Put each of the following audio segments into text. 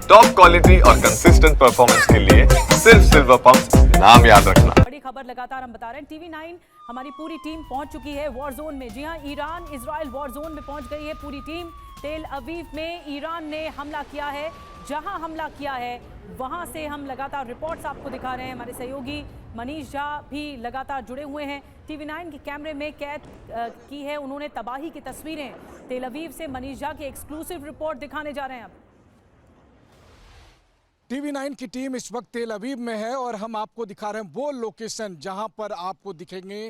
Top quality और consistent performance के लिए सिर्फ सिल्वर पंप्स नाम याद रखना। बड़ी खबर लगातार हम बता रहे हैं, TV9 हमारी पूरी टीम पहुंच चुकी है वॉर जोन में। जी हां, ईरान इजराइल वॉर जोन में पहुंच गई है पूरी टीम। तेल अवीव में ईरान ने हमला किया है। जहां हमला किया है वहां से हम लगातार रिपोर्ट्स आपको दिखा रहे हैं। हमारे सहयोगी मनीष झा भी लगातार जुड़े हुए हैं। TV9 के कैमरे में कैद की है उन्होंने तबाही की तस्वीरें। तेल अवीव से मनीष झा की एक्सक्लूसिव रिपोर्ट दिखाने जा रहे हैं। अब TV9 की टीम इस वक्त तेल अवीव में है और हम आपको दिखा रहे हैं वो लोकेशन जहां पर आपको दिखेंगे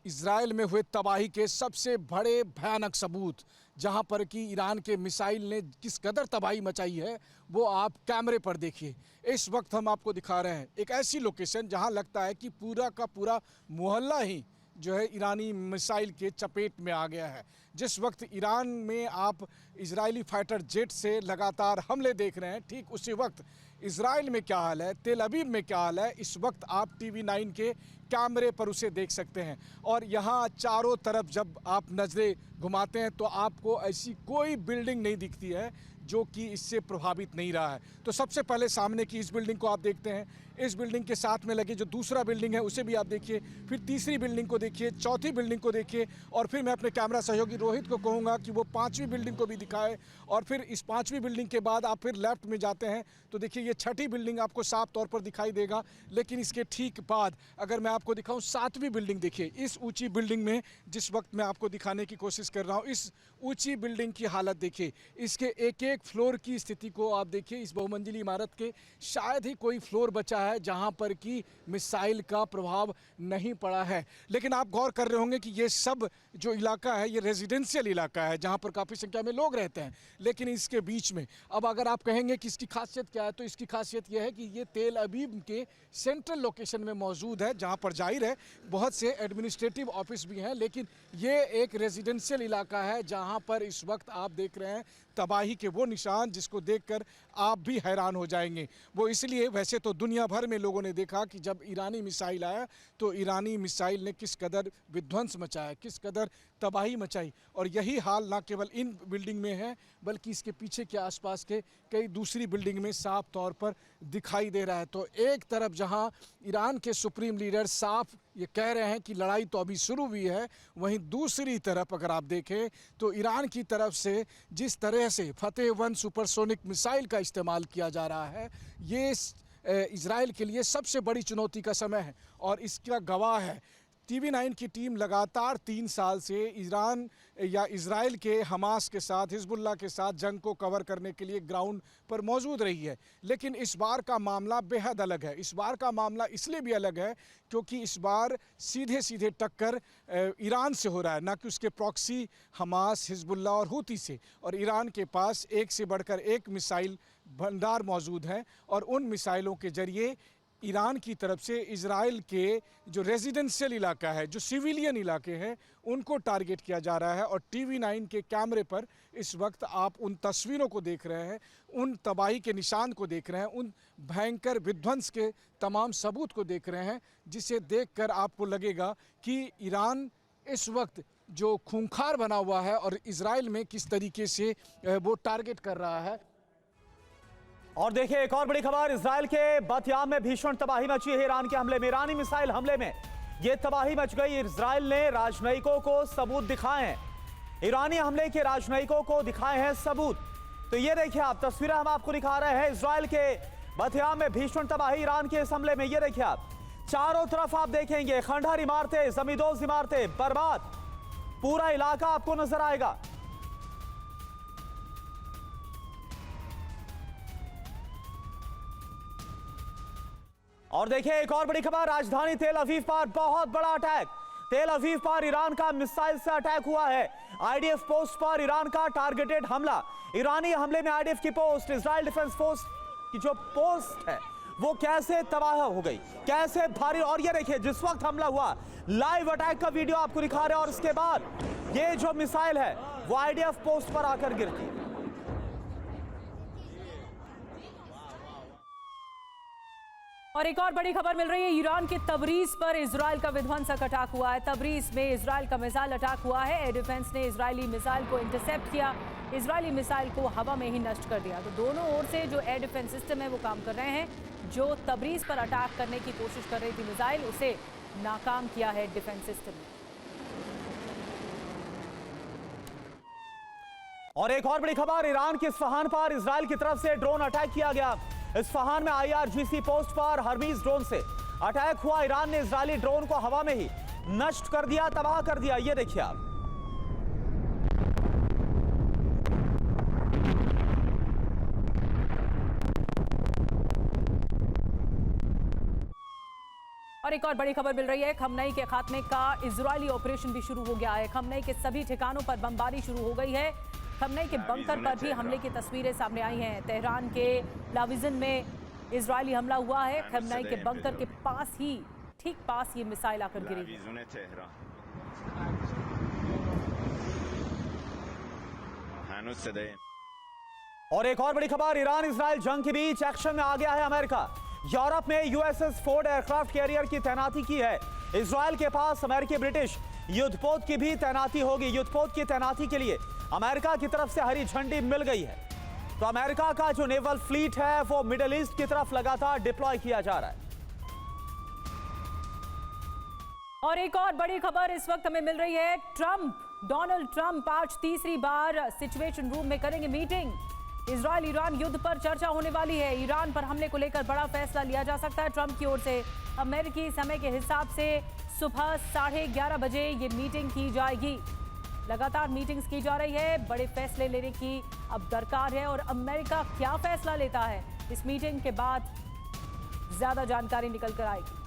इजराइल में हुए तबाही के सबसे बड़े भयानक सबूत। जहां पर कि ईरान के मिसाइल ने किस कदर तबाही मचाई है वो आप कैमरे पर देखिए। इस वक्त हम आपको दिखा रहे हैं एक ऐसी लोकेशन जहां लगता है कि पूरा का पूरा मोहल्ला ही जो है ईरानी मिसाइल के चपेट में आ गया है। जिस वक्त ईरान में आप इजरायली फाइटर जेट से लगातार हमले देख रहे हैं, ठीक उसी वक्त इजराइल में क्या हाल है, तेल अवीव में क्या हाल है, इस वक्त आप TV9 के कैमरे पर उसे देख सकते हैं। और यहाँ चारों तरफ जब आप नज़रें घुमाते हैं तो आपको ऐसी कोई बिल्डिंग नहीं दिखती है जो कि इससे प्रभावित नहीं रहा है। तो सबसे पहले सामने की इस बिल्डिंग को आप देखते हैं, इस बिल्डिंग के साथ में लगे जो दूसरा बिल्डिंग है उसे भी आप देखिए, फिर तीसरी बिल्डिंग को देखिए, चौथी बिल्डिंग को देखिए, और फिर मैं अपने कैमरा सहयोगी रोहित को कहूँगा कि वो पांचवी बिल्डिंग को भी दिखाए। और फिर इस पांचवी बिल्डिंग के बाद आप फिर लेफ्ट में जाते हैं तो देखिए ये छठी बिल्डिंग आपको साफ तौर पर दिखाई देगा। लेकिन इसके ठीक बाद अगर मैं आपको दिखाऊं सातवीं बिल्डिंग, देखिए इस ऊंची बिल्डिंग में जिस वक्त मैं आपको दिखाने की कोशिश कर रहा हूं, इस ऊंची बिल्डिंग की हालत देखिए, इसके एक एक फ्लोर की स्थिति को आप देखिए। इस बहुमंजिली इमारत के शायद ही कोई फ्लोर बचा है जहां पर कि मिसाइल का प्रभाव नहीं पड़ा है। लेकिन आप गौर कर रहे होंगे कि ये सब जो इलाका है ये रेजिडेंशियल इलाका है जहां पर काफ़ी संख्या में लोग रहते हैं। लेकिन इसके बीच में अब अगर आप कहेंगे कि इसकी खासियत क्या है तो इसकी खासियत यह है कि ये तेल अवीव के सेंट्रल लोकेशन में मौजूद है जहां पर जाहिर है बहुत से एडमिनिस्ट्रेटिव ऑफिस भी हैं। लेकिन ये एक रेजिडेंशियल इलाका है जहां पर इस वक्त आप देख रहे हैं तबाही के वो निशान जिसको देखकर आप भी हैरान हो जाएंगे। वो इसलिए, वैसे तो दुनिया भर में लोगों ने देखा कि जब ईरानी मिसाइल आया तो ईरानी मिसाइल ने किस कदर विध्वंस मचाया, किस कदर तबाही मचाई। और यही हाल ना केवल इन बिल्डिंग में है बल्कि इसके पीछे के आसपास के कई दूसरी बिल्डिंग में साफ तौर पर दिखाई दे रहा है। तो एक तरफ जहां ईरान के सुप्रीम लीडर साफ ये कह रहे हैं कि लड़ाई तो अभी शुरू हुई है, वहीं दूसरी तरफ अगर आप देखें तो ईरान की तरफ से जिस तरह से फतेह-1 सुपरसोनिक मिसाइल का इस्तेमाल किया जा रहा है, ये इजराइल के लिए सबसे बड़ी चुनौती का समय है। और इसका गवाह है TV9 की टीम लगातार 3 साल से ईरान या इजराइल के हमास के साथ, हिजबुल्लाह के साथ जंग को कवर करने के लिए ग्राउंड पर मौजूद रही है। लेकिन इस बार का मामला बेहद अलग है। इस बार का मामला इसलिए भी अलग है क्योंकि इस बार सीधे सीधे टक्कर ईरान से हो रहा है, ना कि उसके प्रॉक्सी हमास, हिजबुल्लाह और हूती से। और ईरान के पास एक से बढ़कर एक मिसाइल भंडार मौजूद हैं और उन मिसाइलों के जरिए ईरान की तरफ से इजराइल के जो रेजिडेंशियल इलाका है, जो सिविलियन इलाके हैं, उनको टारगेट किया जा रहा है। और TV9 के कैमरे पर इस वक्त आप उन तस्वीरों को देख रहे हैं, उन तबाही के निशान को देख रहे हैं, उन भयंकर विध्वंस के तमाम सबूत को देख रहे हैं, जिसे देखकर आपको लगेगा कि ईरान इस वक्त जो खूंखार बना हुआ है और इजराइल में किस तरीके से वो टारगेट कर रहा है। और देखिए एक और बड़ी खबर, इजराइल के बतयाम में भीषण तबाही मची है ईरान के हमले में। ईरानी मिसाइल हमले में यह तबाही मच गई। इजराइल ने राजनयिकों को सबूत दिखाए हैं, ईरानी हमले के राजनयिकों को दिखाए हैं सबूत। तो ये देखिए आप तस्वीरें हम आपको दिखा रहे हैं इजराइल के बतयाम में भीषण तबाही ईरान के इस हमले में। ये देखिए आप चारों तरफ आप देखेंगे खंडहर इमारतें, जमींदोज इमारतें बर्बाद, पूरा इलाका आपको नजर आएगा। और देखिए एक और बड़ी खबर, राजधानी तेल अवीव पर बहुत बड़ा अटैक। तेल अवीव पर ईरान का मिसाइल से अटैक हुआ है। IDF पोस्ट पर ईरान का टारगेटेड हमला। ईरानी हमले में IDF की पोस्ट, इजराइल डिफेंस फोर्स की जो पोस्ट है वो कैसे तबाह हो गई, कैसे भारी। और ये देखिए जिस वक्त हमला हुआ लाइव अटैक का वीडियो आपको दिखा रहे हैं और उसके बाद ये जो मिसाइल है वो IDF पोस्ट पर आकर गिरती है। और एक और बड़ी खबर मिल रही है, ईरान के तबरीज पर इजराइल का विध्वंसक अटैक हुआ है। तबरीज में इजराइल का मिसाइल अटैक हुआ है। एयर डिफेंस ने इजरायली मिसाइल को इंटरसेप्ट किया। इजरायली मिसाइल को हवा में ही नष्ट कर दिया। तो दोनों ओर से जो एयर डिफेंस सिस्टम है वो काम कर रहे हैं। जो तबरीज पर अटैक करने की कोशिश कर रही थी मिसाइल, उसे नाकाम किया है डिफेंस सिस्टम ने। और एक और बड़ी खबर, ईरान के इस्फहान पर इजराइल की तरफ से ड्रोन अटैक किया गया। इस्फहान में IRGC पोस्ट पर हर्मीज ड्रोन से अटैक हुआ। ईरान ने इजरायली ड्रोन को हवा में ही नष्ट कर दिया, तबाह कर दिया। ये देखिए आप। और एक और बड़ी खबर मिल रही है, खमनई के खात्मे का इजरायली ऑपरेशन भी शुरू हो गया है। खमनई के सभी ठिकानों पर बमबारी शुरू हो गई है। खमनई के बंकर पर भी हमले की तस्वीरें सामने आई हैं। तेहरान के लाविजन में इजरायली हमला हुआ है। खमनई के बंकर के पास ही, ठीक पास ये मिसाइल आकर गिरी। और एक और बड़ी खबर, ईरान इजराइल जंग के बीच एक्शन में आ गया है अमेरिका। यूरोप में USS फोर्ड एयरक्राफ्ट कैरियर की तैनाती की है। इजराइल के पास अमेरिकी ब्रिटिश युद्धपोत की भी तैनाती होगी। युद्धपोत की तैनाती के लिए अमेरिका की तरफ से हरी झंडी मिल गई है। तो अमेरिका का जो नेवल फ्लीट है वो मिडिल ईस्ट की तरफ लगातार डिप्लॉय किया जा रहा है। और एक और बड़ी खबर इस वक्त हमें मिल रही है, डोनाल्ड ट्रंप आज तीसरी बार सिचुएशन रूम में करेंगे मीटिंग। इजराइल ईरान युद्ध पर चर्चा होने वाली है। ईरान पर हमले को लेकर बड़ा फैसला लिया जा सकता है ट्रंप की ओर से। अमेरिकी समय के हिसाब से सुबह 11:30 बजे ये मीटिंग की जाएगी। लगातार मीटिंग्स की जा रही है, बड़े फैसले लेने की अब दरकार है। और अमेरिका क्या फैसला लेता है, इस मीटिंग के बाद ज्यादा जानकारी निकल कर आएगी।